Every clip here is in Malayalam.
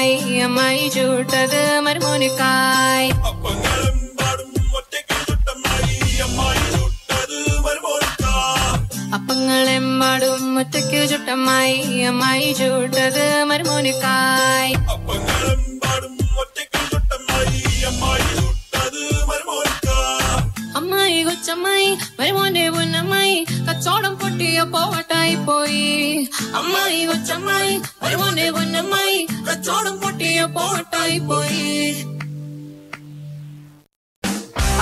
ചുട്ടമ്മായി അമ്മായി ചൂട്ടത് മരുമോനിക്കായി അപ്പങ്ങളെമ്പാടും ഒറ്റയ്ക്ക് ചുട്ടമ്മായി അമ്മായി ചൂട്ടത് മരുമോനിക്കായി അമ്മായി കൊച്ചമ്മായി മരുമോന്റെ പൊന്നമ്മായി കച്ചോടം പൊട്ടിയപ്പോ വട്ടായി പോയി അമ്മായി കൊച്ചമ്മായി മരുമോന്റെ പൊന്നമ്മായി കച്ചോടം പൊട്ടിയപ്പോ വട്ടായി പോയി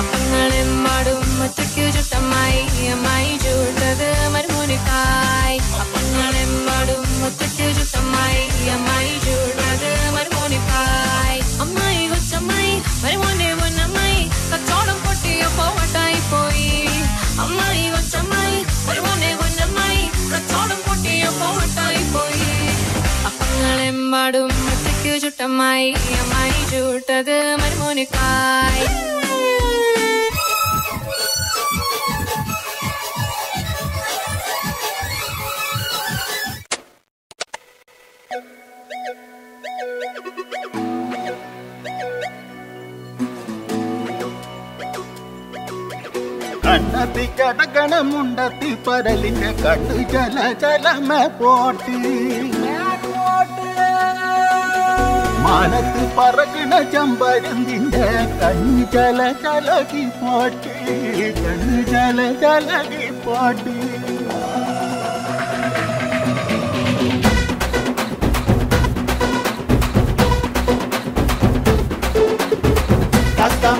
അപ്പങ്ങളെമ്പാടും ഒറ്റയ്ക്ക് ചുട്ടമ്മായി അമ്മായി ചൂട്ടത് മരുമോനിക്കായി അപ്പങ്ങളെമ്പാടും ഒറ്റയ്ക്ക് ചുട്ടമ്മായി അമ്മായി ചൂട്ടത് മരുമോനിക്കായി അമ്മായി കൊച്ചമ്മായി മരുമോന്റെ പൊന്നമ്മായി കച്ചോടം പൊട്ടിയപ്പോ വട്ടായി പോയി അമ്മായി കൊച്ചമ്മായി മരുമോന്റെ പൊന്നമ്മായി കച്ചോടം പൊട്ടിയപ്പോ വട്ടായി പോയി അപ്പങ്ങളെമ്പാടും ഒറ്റയ്ക്ക് ചുട്ടമ്മായി അമ്മായി ചൂട്ടത് മരുമോനിക്കായി കണ്ണത്തി കടകണമുണ്ടത്തി പരലിന്റെ കണ്ണു ചല ചലമ പോട്ടി മാനത്ത് പറകണ ചമ്പരന്തിന്റെ കണ്ണു ചല ചലകി പോട്ടി കണ്ണു ചല ചലകി പോട്ടി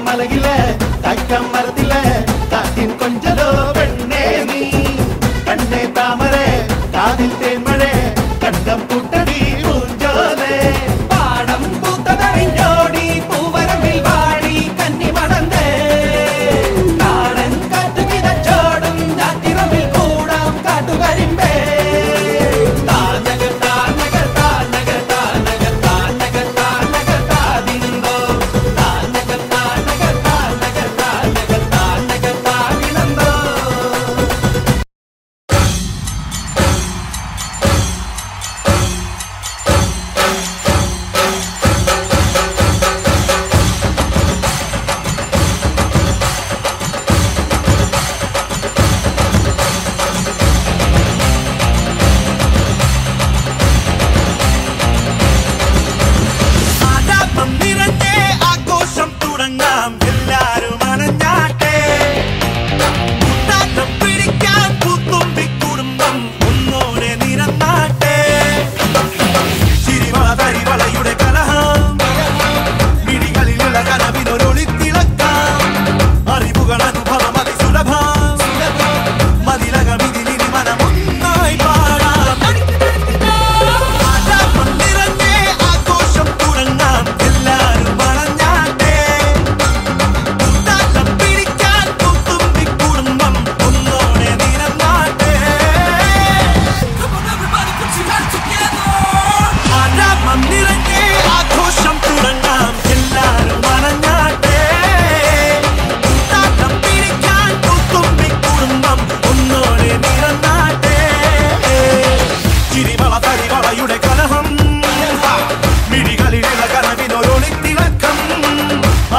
മലകിലെ തക്കം മരത്തിലെ കാറ്റിൻ കൊഞ്ചലോ പെണ്ണേ നീ കണ്ണേ താമരേ കാതിൽ തേന്മഴേ കണ്ടം പൂട്ടടി പൂഞ്ചോലേ പാടം പൂത്തതറിഞ്ഞോടി പൂവരമ്പിൽ വാടി കന്നി മടന്തേ നാടൻ കാറ്റു കിതച്ചോടും രാത്തിരവിൽ കൂടാം കാട്ടുകരിമ്പേ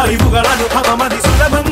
അറിവുകൾ അനുഭവമതി സുലഭം